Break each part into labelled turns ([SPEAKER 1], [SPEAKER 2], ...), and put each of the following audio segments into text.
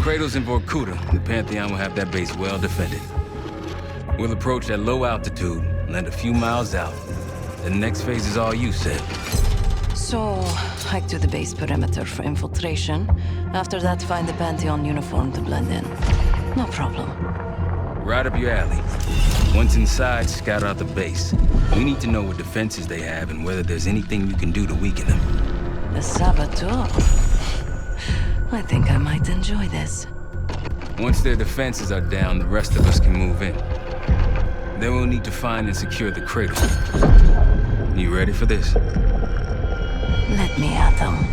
[SPEAKER 1] cradle's in Vorkuta, the Pantheon will have that base well defended. We'll approach at low altitude, land a few miles out. The next phase is all you, Sid.
[SPEAKER 2] So, hike to the base perimeter for infiltration. After that, find the Pantheon uniform to blend in. No problem.
[SPEAKER 1] Right up your alley. Once inside, scout out the base. We need to know what defenses they have and whether there's anything you can do to weaken them.
[SPEAKER 2] The saboteur. I think I might enjoy this.
[SPEAKER 1] Once their defenses are down, the rest of us can move in. Then we'll need to find and secure the cradle. You ready for this?
[SPEAKER 2] Let me at them.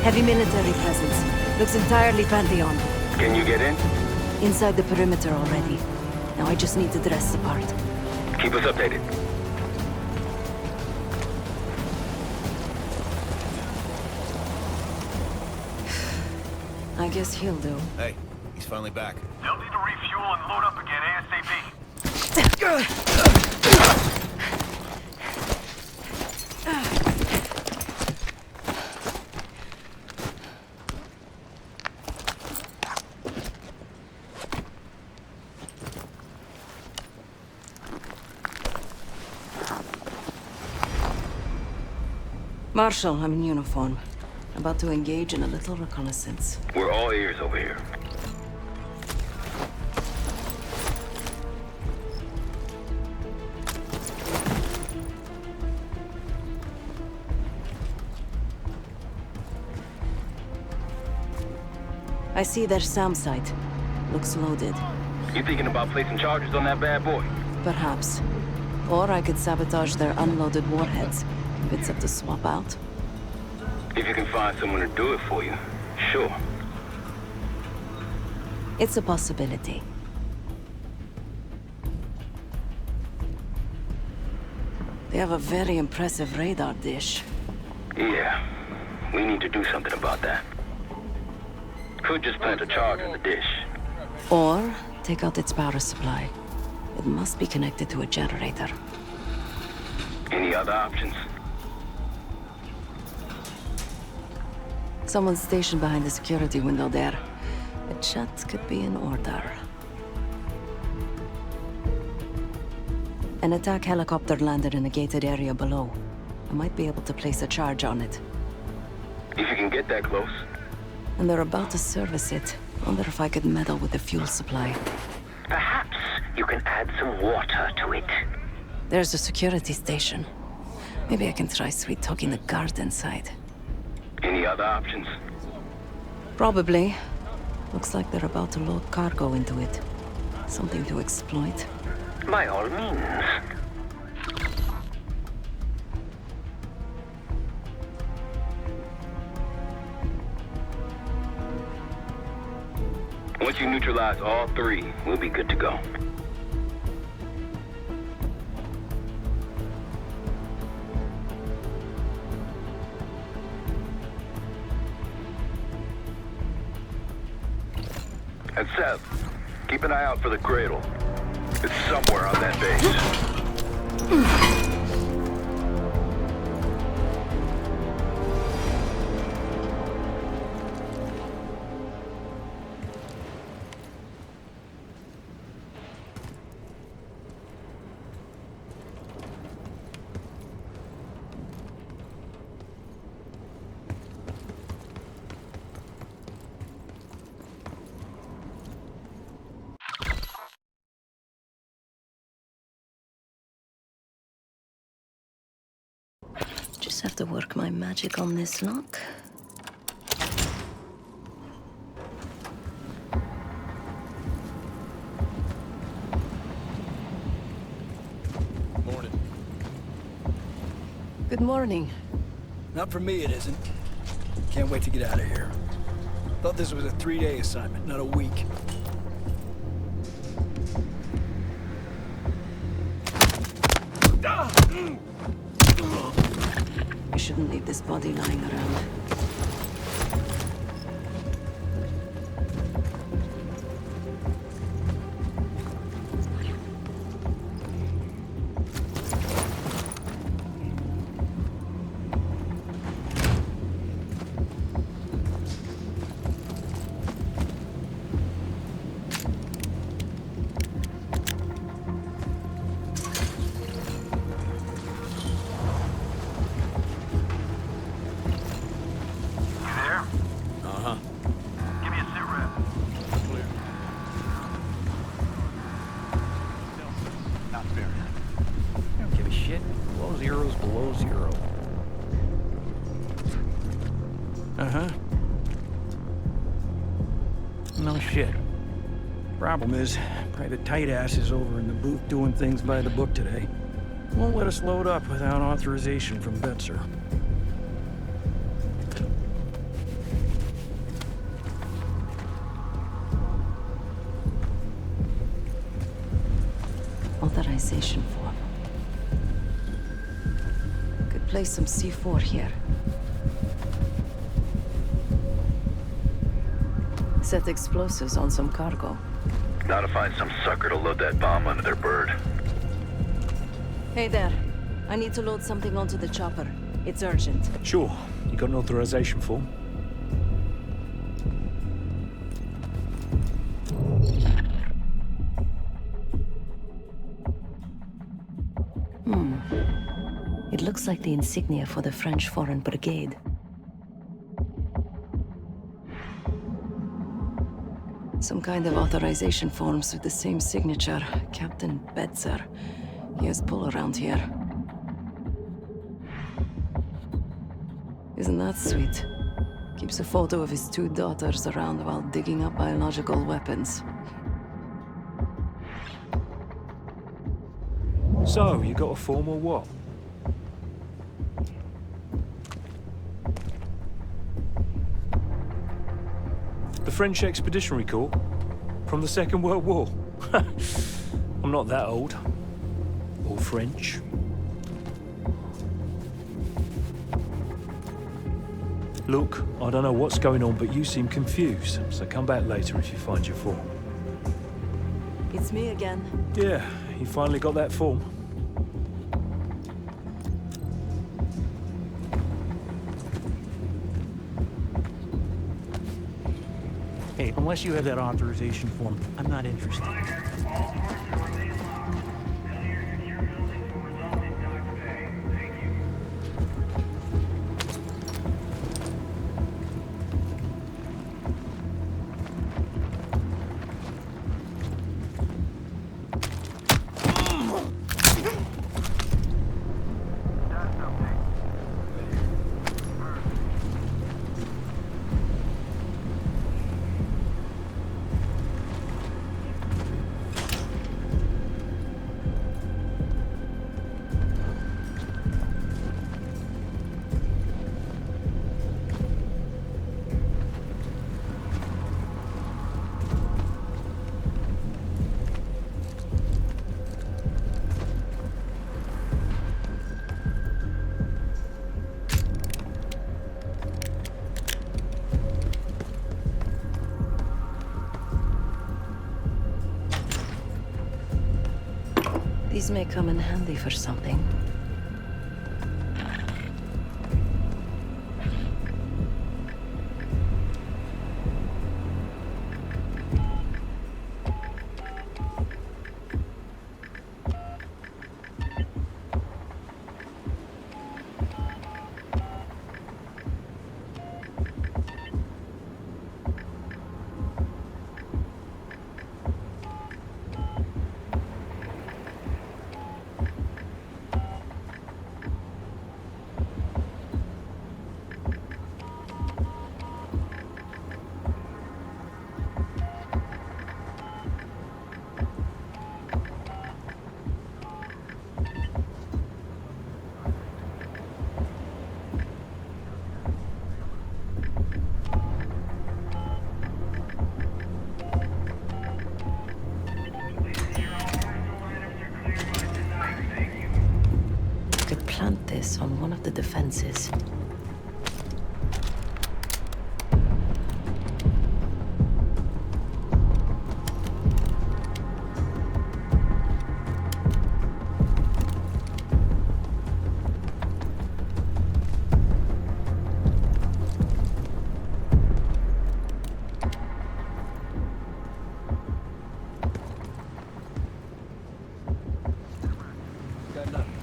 [SPEAKER 2] Heavy military presence. Looks entirely Pantheon.
[SPEAKER 1] Can you get in?
[SPEAKER 2] Inside the perimeter already. Now I just need to dress the part.
[SPEAKER 1] Keep us updated.
[SPEAKER 2] I guess he'll do.
[SPEAKER 3] Hey, he's finally back.
[SPEAKER 4] They'll need to refuel and load up again ASAP.
[SPEAKER 2] Marshal, I'm in uniform. About to engage in a little reconnaissance.
[SPEAKER 1] We're all ears over here.
[SPEAKER 2] I see their SAM site. Looks loaded.
[SPEAKER 1] You thinking about placing charges on that bad boy?
[SPEAKER 2] Perhaps. Or I could sabotage their unloaded warheads. If it's up to swap out.
[SPEAKER 1] If you can find someone to do it for you, sure.
[SPEAKER 2] It's a possibility. They have a very impressive radar dish.
[SPEAKER 1] Yeah, we need to do something about that. Could just plant a charge on the dish.
[SPEAKER 2] Or take out its power supply. It must be connected to a generator.
[SPEAKER 1] Any other options?
[SPEAKER 2] Someone's stationed behind the security window there. A chat could be in order. An attack helicopter landed in a gated area below. I might be able to place a charge on it.
[SPEAKER 1] If you can get that close.
[SPEAKER 2] And they're about to service it. Wonder if I could meddle with the fuel supply.
[SPEAKER 5] Perhaps you can add some water to it.
[SPEAKER 2] There's a security station. Maybe I can try sweet-talking the guard inside.
[SPEAKER 1] Any other options?
[SPEAKER 2] Probably. Looks like they're about to load cargo into it. Something to exploit.
[SPEAKER 5] By all means.
[SPEAKER 1] Once you neutralize all three, we'll be good to go.
[SPEAKER 4] And Seth, keep an eye out for the cradle. It's somewhere on that base.
[SPEAKER 2] Just have to work my magic on this lock.
[SPEAKER 3] Morning.
[SPEAKER 2] Good morning.
[SPEAKER 6] Not for me, it isn't. Can't wait to get out of here. Thought this was a 3-day assignment, not a week.
[SPEAKER 2] You shouldn't leave this body lying around.
[SPEAKER 6] No zeros below zero. Uh-huh. No shit. Problem is, Private Tight Ass is over in the booth doing things by the book today. Won't let us load up without authorization from Betzer.
[SPEAKER 2] Authorization form. Could place some C4 here. Set explosives on some cargo.
[SPEAKER 4] Now to find some sucker to load that bomb under their bird.
[SPEAKER 2] Hey there. I need to load something onto the chopper. It's urgent.
[SPEAKER 3] Sure. You got an authorization form?
[SPEAKER 2] It looks like the insignia for the French Foreign Brigade. Some kind of authorization forms with the same signature. Captain Betzer. He has pull around here. Isn't that sweet? Keeps a photo of his 2 daughters around while digging up biological weapons.
[SPEAKER 3] So, you got a form or what? The French Expeditionary Corps? From the Second World War? I'm not that old. Or French. Look, I don't know what's going on, but you seem confused. So come back later if you find your form.
[SPEAKER 2] It's me again.
[SPEAKER 3] Yeah, you finally got that form.
[SPEAKER 6] Hey, unless you have that authorization form, I'm not interested.
[SPEAKER 2] These may come in handy for something. Plant this on one of the defenses.
[SPEAKER 6] Got nothing.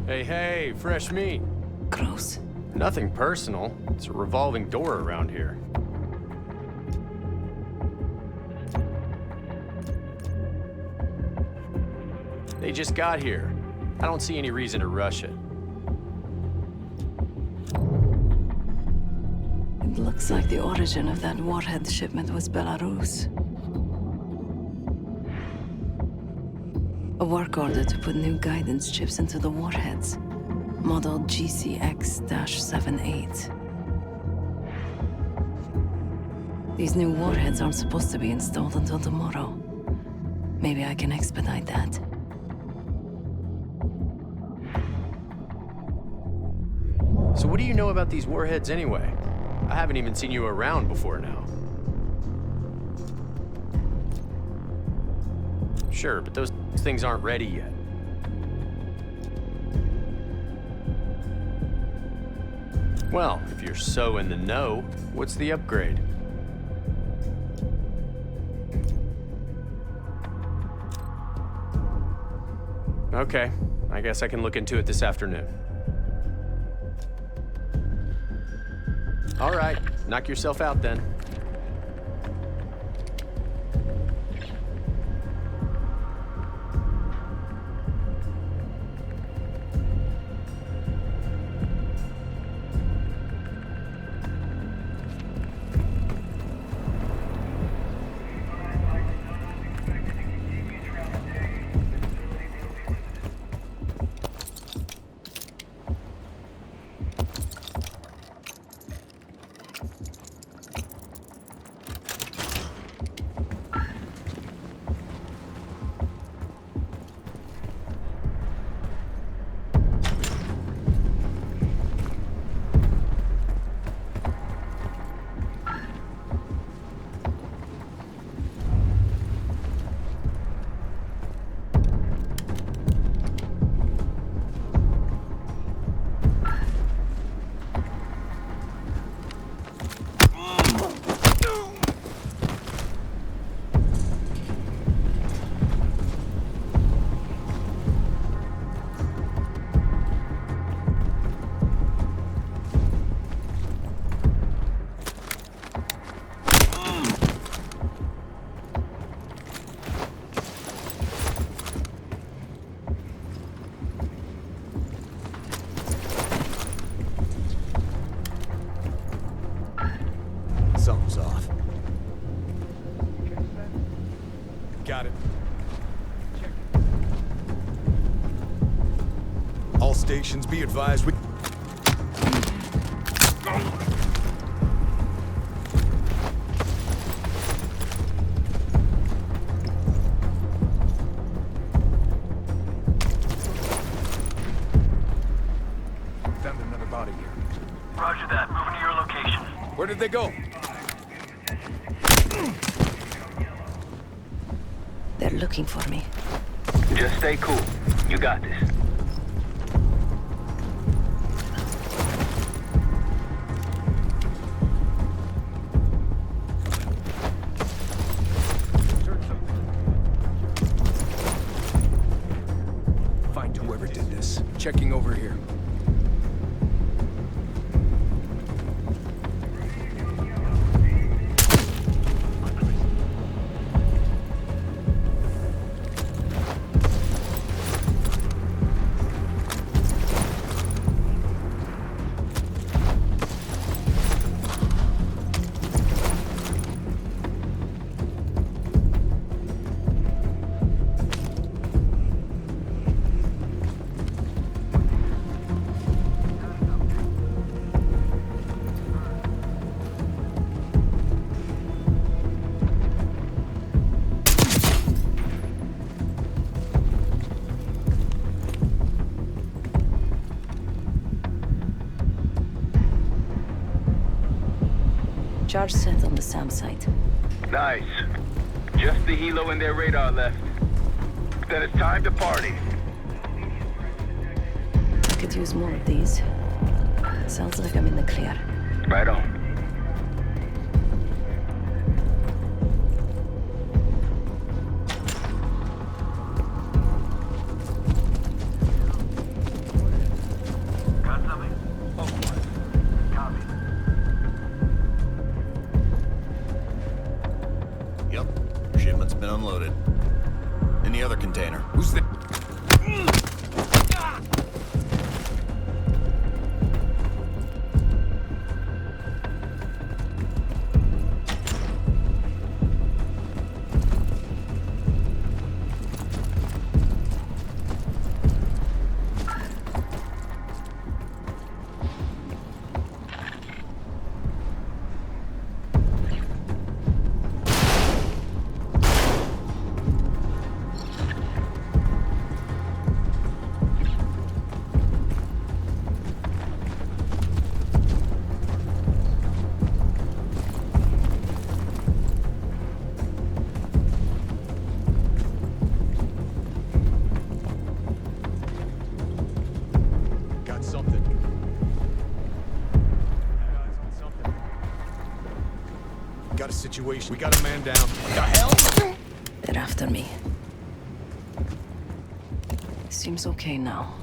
[SPEAKER 7] Hey, fresh meat.
[SPEAKER 2] Gross.
[SPEAKER 7] Nothing personal. It's a revolving door around here. They just got here. I don't see any reason to rush it.
[SPEAKER 2] It looks like the origin of that warhead shipment was Belarus. A work order to put new guidance chips into the warheads. Model GCX-78. These new warheads aren't supposed to be installed until tomorrow. Maybe I can expedite that.
[SPEAKER 7] So what do you know about these warheads anyway? I haven't even seen you around before now. Sure, but those things aren't ready yet. Well, if you're so in the know, what's the upgrade? Okay, I guess I can look into it this afternoon. All right, knock yourself out then.
[SPEAKER 8] Something's off. Got it. All stations be advised we... Found another body here.
[SPEAKER 9] Roger that. Moving to your location.
[SPEAKER 8] Where did they go?
[SPEAKER 2] They're looking for me.
[SPEAKER 4] Just stay cool. You got this.
[SPEAKER 8] Find whoever did this. Checking over here.
[SPEAKER 2] Charge set on the SAM site.
[SPEAKER 4] Nice. Just the helo and their radar left. Then it's time to party.
[SPEAKER 2] Could use more of these. Sounds like I'm in the clear.
[SPEAKER 4] Right on.
[SPEAKER 9] Got something?
[SPEAKER 8] unloaded. In the other container. Who's the... Got something. Got a situation. We got a man down. What the hell?
[SPEAKER 2] They're after me. Seems okay now.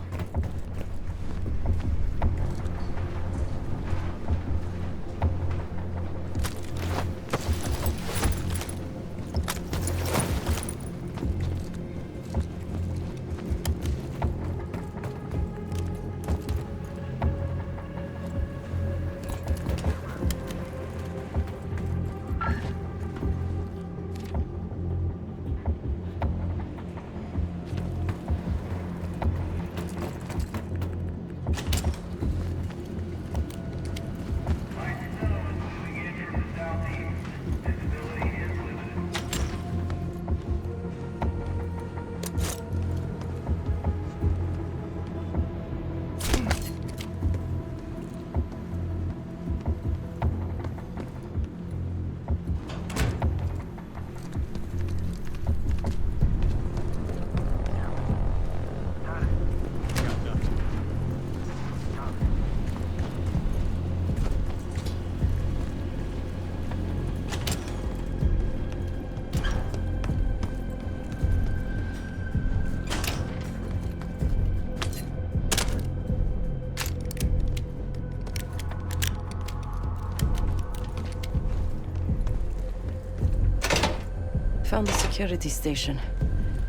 [SPEAKER 2] Found the security station.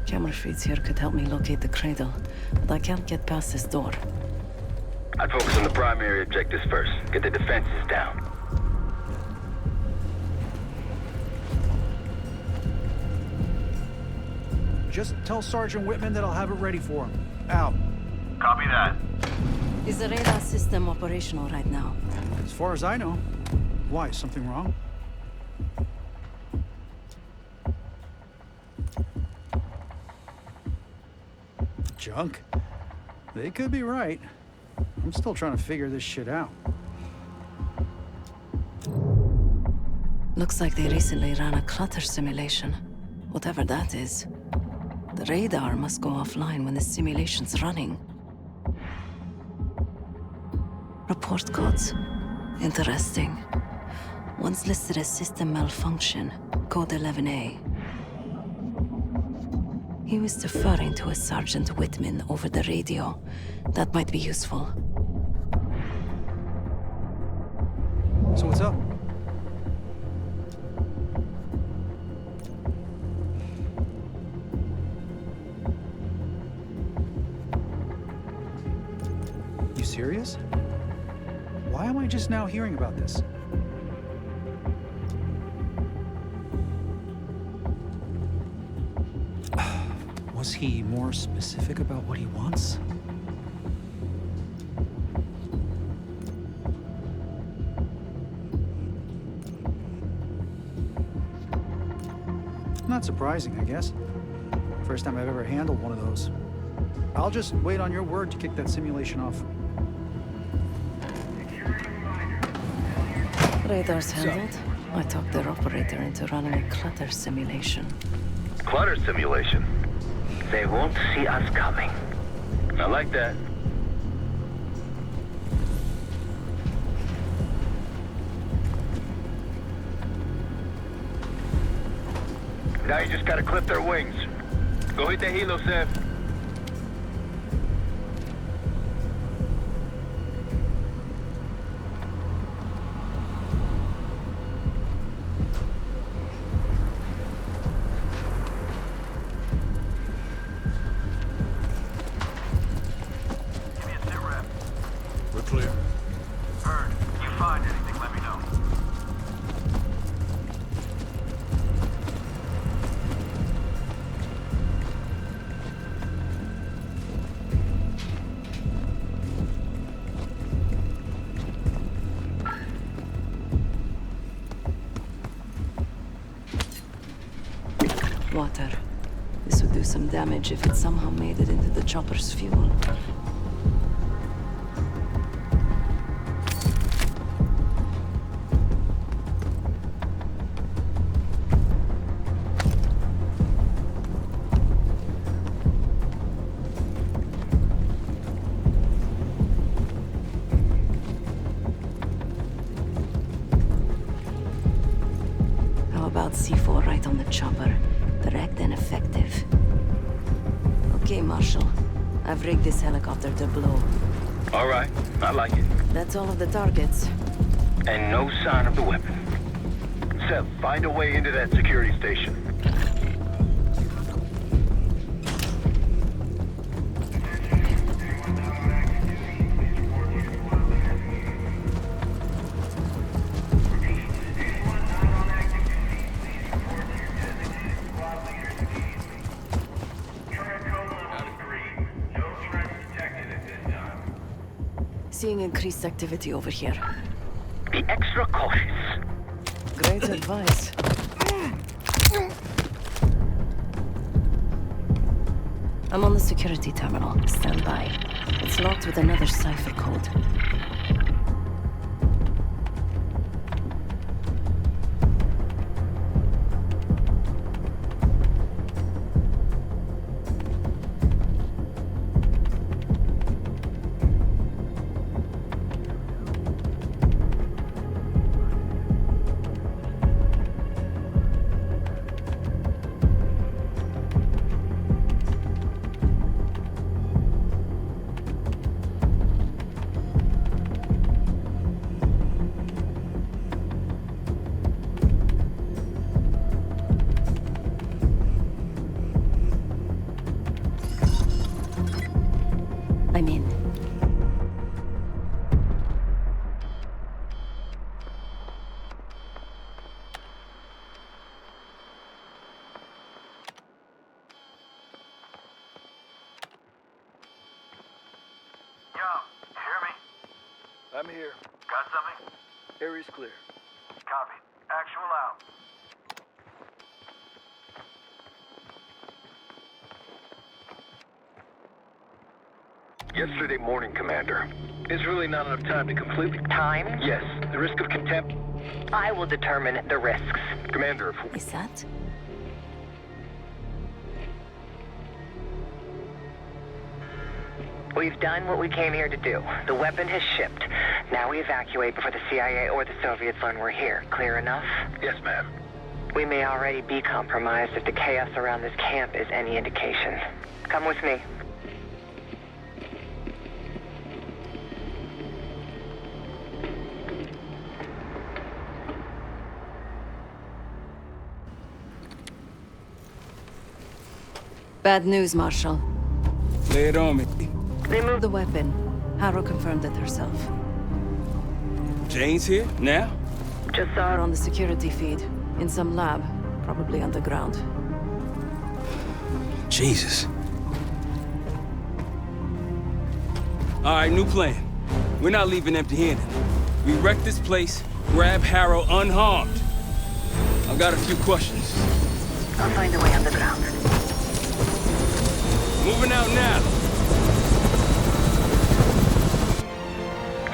[SPEAKER 2] Camera feeds here could help me locate the cradle, but I can't get past this door.
[SPEAKER 4] I'd focus on the primary objectives first. Get the defenses down.
[SPEAKER 10] Just tell Sergeant Whitman that I'll have it ready for him. Out.
[SPEAKER 9] Copy that.
[SPEAKER 2] Is the radar system operational right now?
[SPEAKER 10] As far as I know. Why, something wrong? Junk? They could be right. I'm still trying to figure this shit out.
[SPEAKER 2] Looks like they recently ran a clutter simulation. Whatever that is. The radar must go offline when the simulation's running. Report codes. Interesting. One's listed as system malfunction, code 11A. He was deferring to a Sergeant Whitman over the radio. That might be useful.
[SPEAKER 10] So what's up? You serious? Why am I just now hearing about this? Was he more specific about what he wants? Not surprising, I guess. First time I've ever handled one of those. I'll just wait on your word to kick that simulation off.
[SPEAKER 2] Radar's handled. I talked their operator into running a clutter simulation.
[SPEAKER 4] Clutter simulation.
[SPEAKER 5] They won't see us coming.
[SPEAKER 4] I like that. Now you just gotta clip their wings. Go hit the helo, Seth.
[SPEAKER 2] water. This would do some damage if it somehow made it into the chopper's fuel. C4 right on the chopper. Direct and effective. Okay, Marshal. I've rigged this helicopter to blow.
[SPEAKER 4] All right, I like it.
[SPEAKER 2] That's all of the targets.
[SPEAKER 4] And no sign of the weapon. Seth, find a way into that security station.
[SPEAKER 2] Seeing increased activity over here.
[SPEAKER 5] Be extra cautious.
[SPEAKER 2] Great advice. I'm on the security terminal. Stand by. It's locked with another cipher code. I'm in.
[SPEAKER 9] Yo, you hear me?
[SPEAKER 8] I'm here.
[SPEAKER 9] Got something?
[SPEAKER 8] Area's clear.
[SPEAKER 9] Copy. Actual out.
[SPEAKER 4] Yesterday morning, Commander. There's really not enough time to completely...
[SPEAKER 5] Time?
[SPEAKER 4] Yes, the risk of contempt...
[SPEAKER 5] I will determine the risks.
[SPEAKER 4] Commander, if...
[SPEAKER 2] Is that?
[SPEAKER 5] We've done what we came here to do. The weapon has shipped. Now we evacuate before the CIA or the Soviets learn we're here. Clear enough?
[SPEAKER 4] Yes, ma'am.
[SPEAKER 5] We may already be compromised if the chaos around this camp is any indication. Come with me.
[SPEAKER 2] Bad news, Marshal.
[SPEAKER 1] Lay it on me.
[SPEAKER 2] They moved the weapon. Harrow confirmed it herself.
[SPEAKER 1] Jane's here? Now?
[SPEAKER 5] Just
[SPEAKER 2] Are
[SPEAKER 5] saw
[SPEAKER 2] on the security feed. In some lab. Probably underground.
[SPEAKER 1] Jesus. All right, new plan. We're not leaving empty-handed. We wreck this place, grab Harrow unharmed. I've got a few questions.
[SPEAKER 5] I'll find a way underground.
[SPEAKER 1] Moving out now.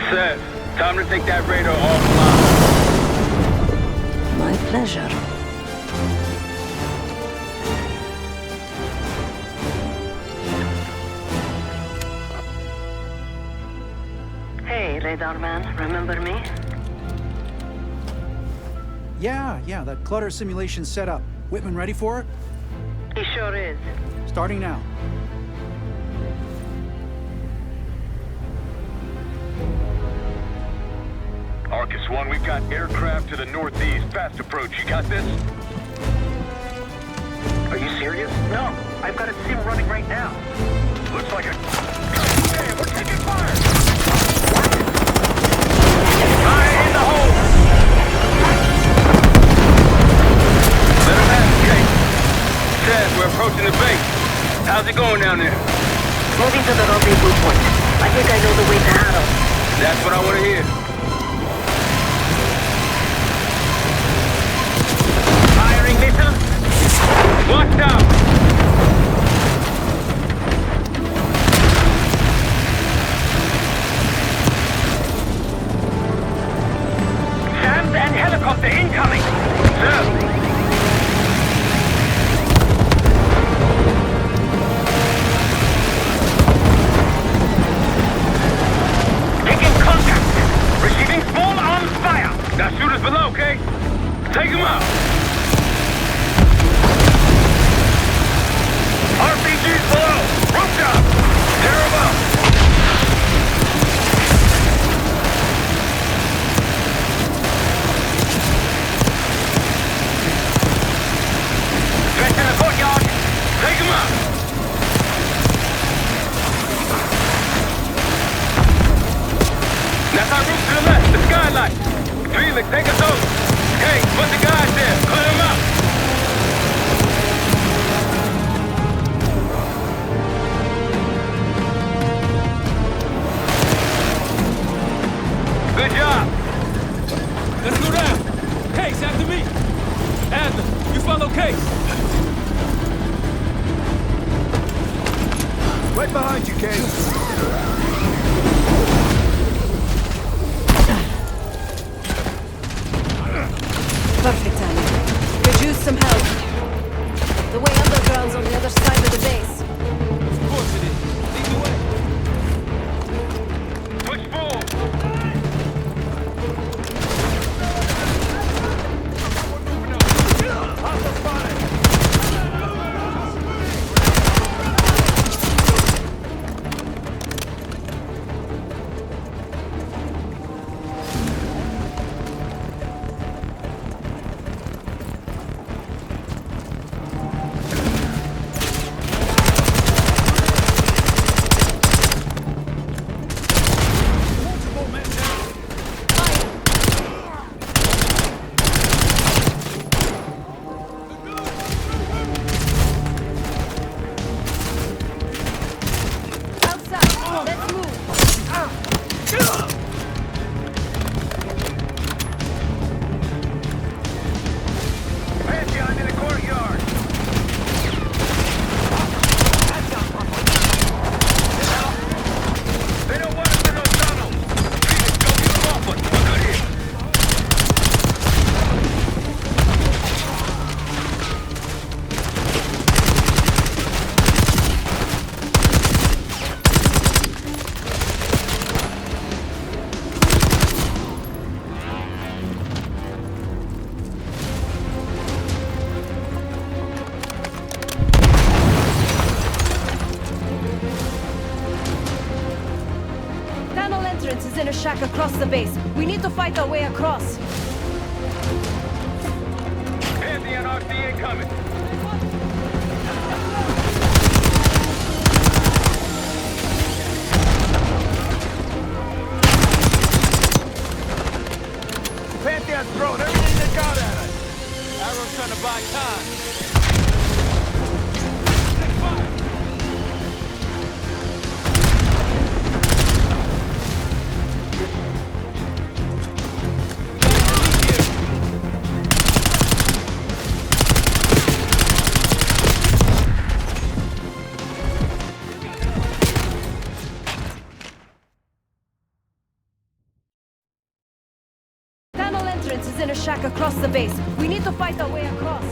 [SPEAKER 4] Seth, time to take that radar offline.
[SPEAKER 2] My pleasure.
[SPEAKER 5] Hey, radar man, remember me?
[SPEAKER 10] Yeah, that clutter simulation's set up. Whitman ready for it?
[SPEAKER 5] He sure is.
[SPEAKER 10] Starting now.
[SPEAKER 4] Arcus 1, we've got aircraft to the northeast. Fast approach. You got this?
[SPEAKER 5] Are you serious? No, I've got a sim running right now.
[SPEAKER 4] Looks like a... Damn, we're taking fire! Fire in the hole! Let him have it, Jake. Seth, we're approaching the base. How's it going down there?
[SPEAKER 5] Moving to the rendezvous point. I think I know the way to Harrow.
[SPEAKER 4] That's what I want to hear. Firing missile? Watch Take him out! RPG's below! Rooftop! Tear him up! Threats in the courtyard! Take him out! That's our roof to the left, the skylight! Felix, take us over! Hey, put the guys there! Clear them out! Good job!
[SPEAKER 1] Let's go down. Case, after me. Adler, you follow Case.
[SPEAKER 8] Right behind you, Case.
[SPEAKER 2] Perfect timing. Could use some help. The way underground's on the other side of the base.
[SPEAKER 1] Of course it is. Lead the way.
[SPEAKER 4] Push forward!
[SPEAKER 2] Outside. Let's move.
[SPEAKER 4] Pantheon in the courtyard! They don't want us in those tunnels! Felix, go get them off us! We're good here!
[SPEAKER 2] Tunnel entrance is in a shack across the base. We need to fight our way across.
[SPEAKER 4] Pantheon RC incoming!
[SPEAKER 8] Pantheon's throwing everything they got at us.
[SPEAKER 1] Arrow's trying to buy time.
[SPEAKER 2] Tunnel entrance is in a shack across the base. We need to fight our way across.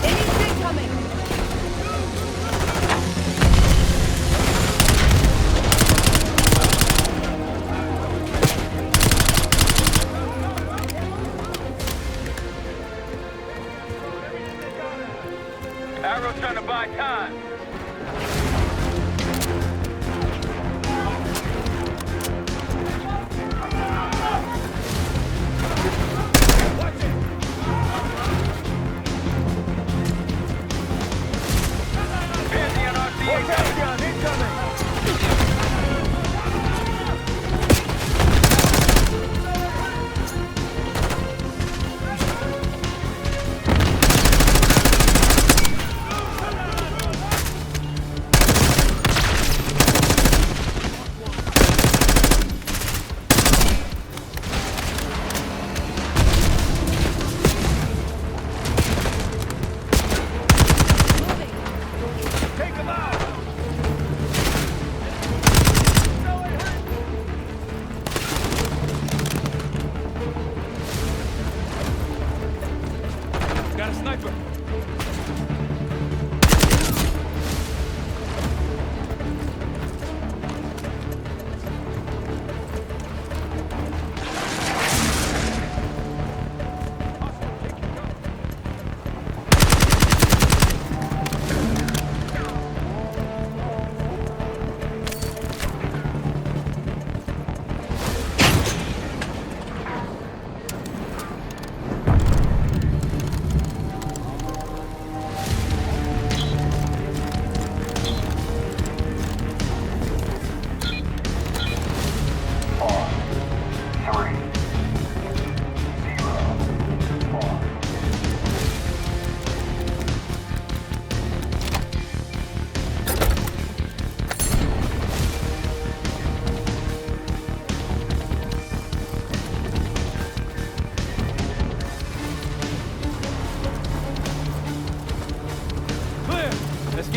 [SPEAKER 2] Enemies incoming!
[SPEAKER 4] Arrow's trying to buy time! Pantheon RC incoming!
[SPEAKER 1] Got a sniper.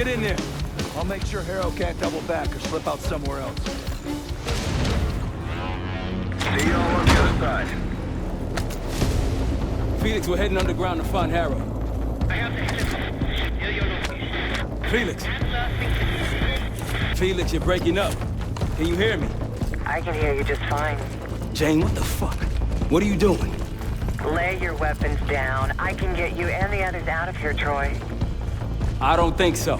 [SPEAKER 1] get in there.
[SPEAKER 6] I'll make sure Harrow can't double back or slip out somewhere else.
[SPEAKER 4] See you all on the other side.
[SPEAKER 1] Felix, we're heading underground to find Harrow. Felix. Felix, you're breaking up. Can you hear me?
[SPEAKER 5] I can hear you just fine.
[SPEAKER 1] Jane, what the fuck? What are you doing?
[SPEAKER 5] Lay your weapons down. I can get you and the others out of here, Troy.
[SPEAKER 1] I don't think so.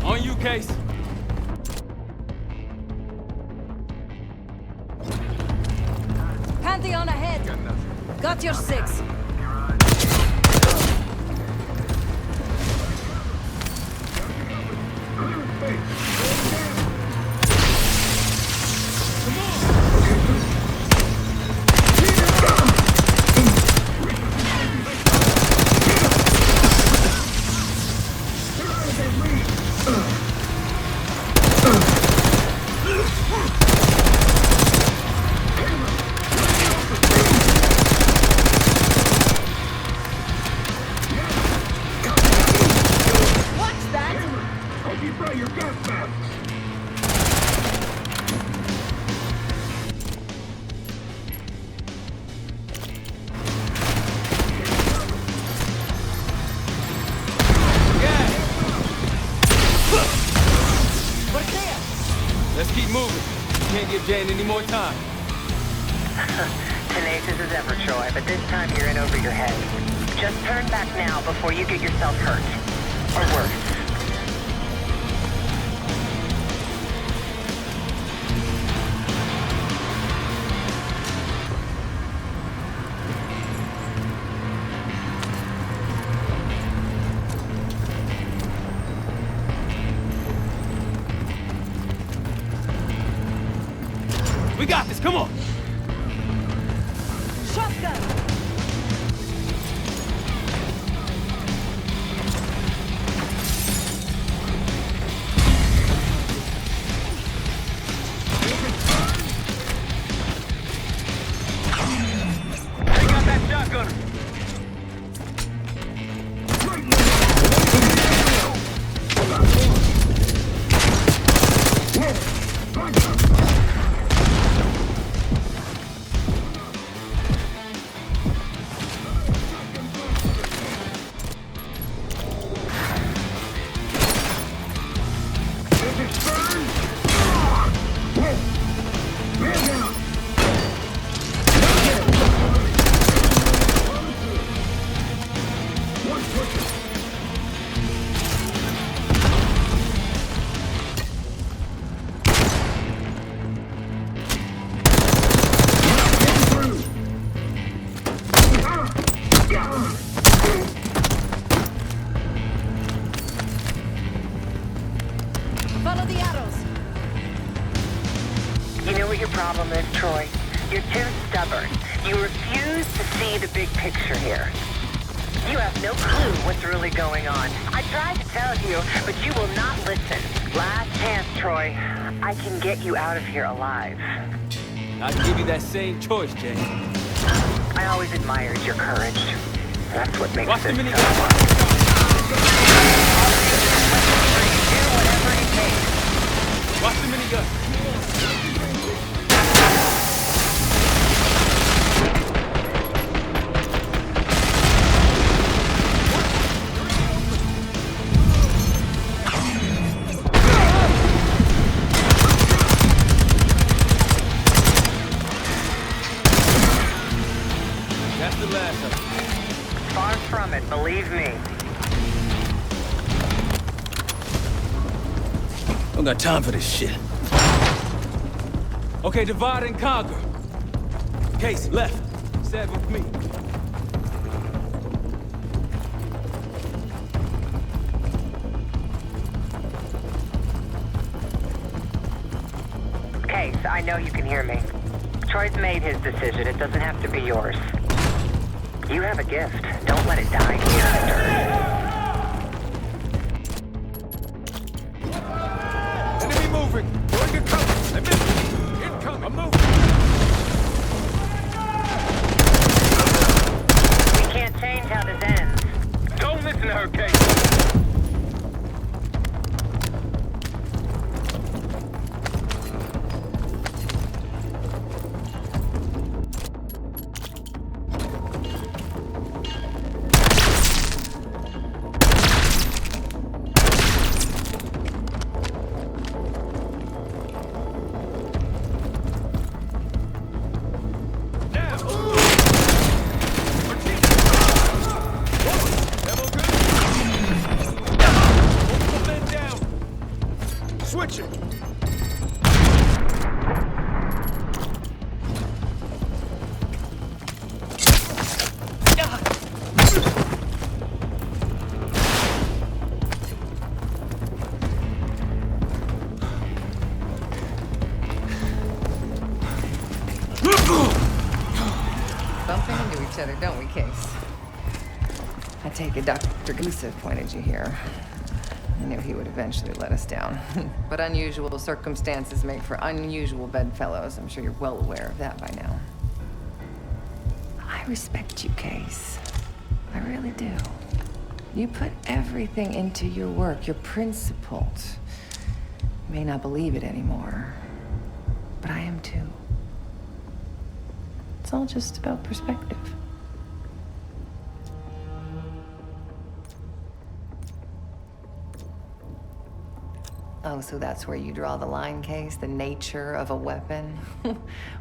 [SPEAKER 1] On you, Case.
[SPEAKER 2] Pantheon ahead. Got your 6.
[SPEAKER 1] Let's keep moving. Can't give Jane any more time.
[SPEAKER 5] Tenacious as ever, Troy, but this time you're in over your head. Just turn back now before you get yourself hurt. Or worse.
[SPEAKER 1] We got this, come on!
[SPEAKER 2] Shotgun!
[SPEAKER 4] Take out that shotgun.
[SPEAKER 2] Follow the arrows.
[SPEAKER 5] You know what your problem is, Troy? You're too stubborn. You refuse to see the big picture here. You have no clue what's really going on. I tried to tell you, but you will not listen. Last chance, Troy. I can get you out of here alive.
[SPEAKER 1] I'd give you that same choice, Jane.
[SPEAKER 5] I always admired your courage. That's what makes
[SPEAKER 1] Watch the
[SPEAKER 5] this
[SPEAKER 1] minigun.
[SPEAKER 5] so fun. Do whatever it takes.
[SPEAKER 1] Watch the minigun. That's the last of it.
[SPEAKER 5] Far from it, believe me.
[SPEAKER 1] Don't got time for this shit. Okay, divide and conquer. Case, left. Stab with me.
[SPEAKER 5] Case, I know you can hear me. Troy's made his decision. It doesn't have to be yours. You have a gift. Don't let it die here.
[SPEAKER 8] Enemy moving. Going to cover. I missed it. Incoming. I'm moving.
[SPEAKER 5] We can't
[SPEAKER 11] Bumping into each other, don't we, Case? I take it Dr. Gusev pointed you here. I knew he would eventually let us down. But unusual circumstances make for unusual bedfellows. I'm sure you're well aware of that by now. I respect you, Case. I really do. You put everything into your work. You're principled. You may not believe it anymore, but I am too. It's all just about perspective. Oh, so that's where you draw the line, Case? The nature of a weapon?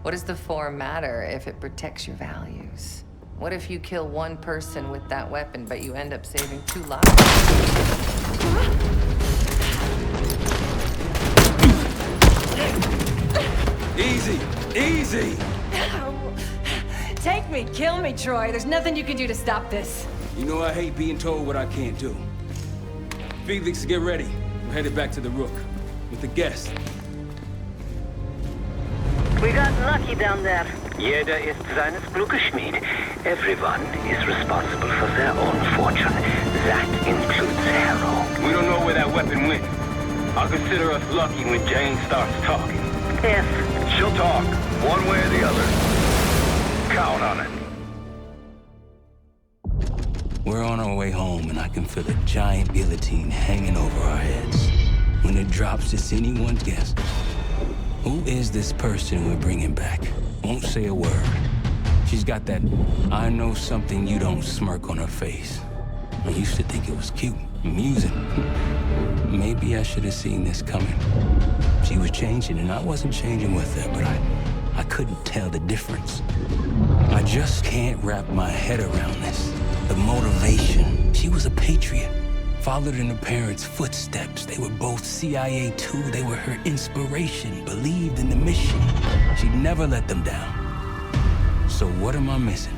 [SPEAKER 11] What does the form matter if it protects your values? What if you kill one person with that weapon, but you end up saving 2 lives?
[SPEAKER 1] Easy! Easy!
[SPEAKER 11] Take me, kill me, Troy. There's nothing you can do to stop this.
[SPEAKER 1] You know I hate being told what I can't do. Felix, get ready. We're headed back to the Rook with the guests.
[SPEAKER 5] We got lucky down there.
[SPEAKER 4] Jeder ist seines Glückes Schmied. Everyone is responsible for their own fortune. That includes Harrow. We don't know where that weapon went. I'll consider us lucky when Jane starts talking.
[SPEAKER 5] Yes.
[SPEAKER 4] She'll talk, one way or the other. Count on it.
[SPEAKER 1] We're on our way home, and I can feel a giant guillotine hanging over our heads. When it drops, it's anyone's guess. Who is this person we're bringing back? Won't say a word. She's got that I know something you don't smirk on her face. I used to think it was cute, amusing. Maybe I should have seen this coming. She was changing, and I wasn't changing with her, but I couldn't tell the difference. I just can't wrap my head around this. The motivation. She was a patriot. Followed in her parents' footsteps. They were both CIA too. They were her inspiration. Believed in the mission. She'd never let them down. So what am I missing?